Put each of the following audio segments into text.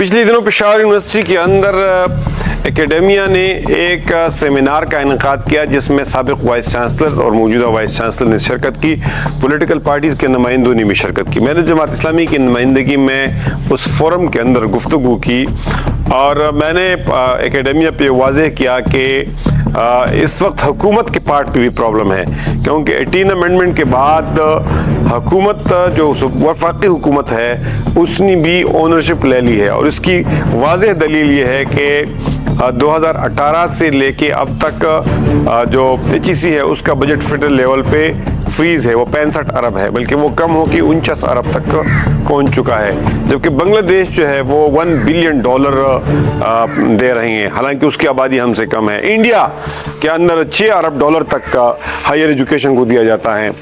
पिछले दिनों पेशावर यूनिवर्सिटी के अंदर एकेडेमिया ने एक सेमिनार का इनेकाद किया जिसमें साबिक वाइस चांसलर्स और मौजूदा वाइस चांसलर ने शिरकत की, पॉलिटिकल पार्टीज़ के नुमाइंदों ने भी शिरकत की। मैंने जमात इस्लामी की नुमाइंदगी में उस फोरम के अंदर गुफ्तगू की और मैंने एकेडेमिया पे वाज़ेह किया कि इस वक्त हुकूमत के पार्ट पे भी प्रॉब्लम है, क्योंकि 18 अमेंडमेंट के बाद हुकूमत जो वफाकी हुकूमत है उसने भी ओनरशिप ले ली है और इसकी वाज़ेह दलील ये है कि 2018 से लेके अब तक जो HEC है उसका बजट फेडरल लेवल पे फ्रीज है, वो 65 अरब है, बल्कि वो कम हो कि 49 अरब तक पहुंच चुका है। जबकि बांग्लादेश जो है वो $1 बिलियन दे रही है, हालांकि उसकी आबादी हमसे कम है। इंडिया के अंदर $6 अरब तक का हायर एजुकेशन को दिया जाता है।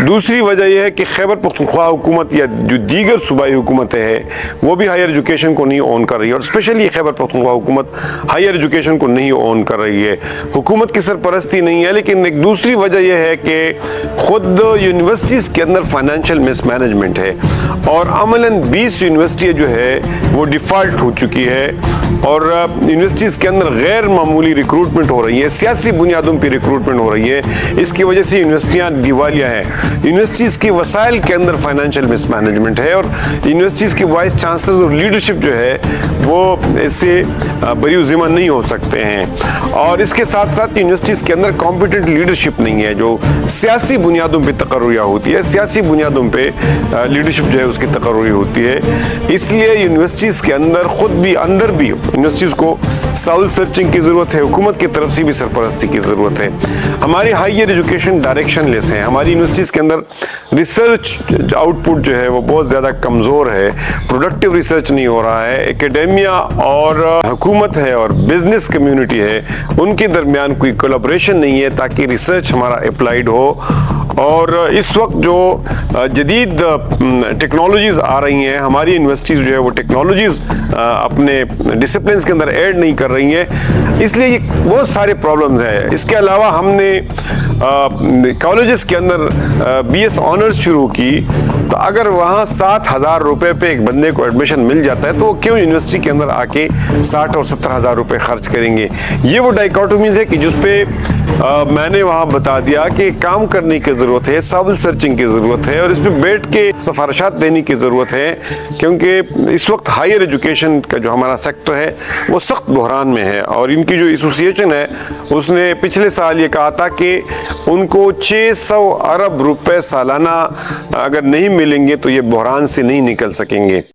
दूसरी वजह यह है कि खैबर पख्तूनख्वा हुकूमत या जो दीगर सूबाई हुकूमतें हैं वो भी हायर एजुकेशन को नहीं ऑन कर रही है और स्पेशली खैबर पख्तूनख्वा हुकूमत हायर एजुकेशन को नहीं ऑन कर रही है। हुकूमत की सरपरस्ती नहीं है, लेकिन एक दूसरी वजह यह है कि खुद यूनिवर्सिटीज़ के अंदर फाइनेंशियल मिसमैनेजमेंट है और अमलन 20 यूनिवर्सिटी जो है वो डिफ़ॉल्ट हो चुकी है और यूनिवर्सिटीज़ के अंदर गैर मामूली रिक्रूटमेंट हो रही है, सियासी बुनियादों पर रिक्रूटमेंट हो रही है। इसकी वजह से यूनिवर्सिटियाँ दिवालिया हैं। यूनिवर्सिटीज़ के वसाइल के अंदर फाइनेंशियल मिसमैनेजमेंट है और यूनिवर्सिटीज़ के वाइस चांसलर्स और लीडरशिप जो है वो इससे बरी ज़िम्मा नहीं हो सकते हैं। और इसके साथ साथ यूनिवर्सिटीज़ के अंदर कॉम्पिटेंट लीडरशिप नहीं है जो सियासी बुनियादों पे तकर्रुरिया होती है, सियासी बुनियादों पे लीडरशिप जो है उसकी तकर्रुरी होती है। इसलिए यूनिवर्सिटीज़ के अंदर खुद भी अंदर भी यूनिवर्सिटीज़ को साउल सर्चिंग की ज़रूरत है, हुकूमत की तरफ से भी सरपरस्ती की ज़रूरत है। हमारी हायर एजुकेशन डायरेक्शनलेस है, हमारी यूनिवर्सिटीज़ के अंदर रिसर्च आउटपुट जो है वो बहुत ज़्यादा कमज़ोर है, प्रोडक्टिव रिसर्च नहीं हो रहा है। एकेडेमिया और हुकूमत है और बिजनेस कम्युनिटी है, उनके दरमियान कोई कोलैबोरेशन नहीं है ताकि रिसर्च हमारा अप्लाइड हो। और इस वक्त जो जदीद टेक्नोलॉजीज़ आ रही हैं, हमारी यूनिवर्सिटीज़ जो है वो टेक्नोलॉजीज़ अपने डिसिप्लिन के अंदर ऐड नहीं कर रही हैं, इसलिए ये बहुत सारे प्रॉब्लम्स हैं। इसके अलावा हमने कॉलेजेस के अंदर BS ऑनर्स शुरू की, तो अगर वहाँ 7,000 रुपये पे एक बंदे को एडमिशन मिल जाता है तो वो क्यों यूनिवर्सिटी के अंदर आके 60 और 70,000 रुपये खर्च करेंगे। ये वो डाइकोटोमीज है कि जिस पे मैंने वहाँ बता दिया कि काम करने की ज़रूरत है, साउल सर्चिंग की ज़रूरत है और इस पर बैठ के सिफारिशात देने की ज़रूरत है, क्योंकि इस वक्त हायर एजुकेशन का जो हमारा सेक्टर है वो सख्त बहरान में है। और इनकी जो एसोसिएशन है उसने पिछले साल ये कहा था कि उनको 600 अरब रुपये सालाना अगर नहीं मिलेंगे तो ये बहरान से नहीं निकल सकेंगे।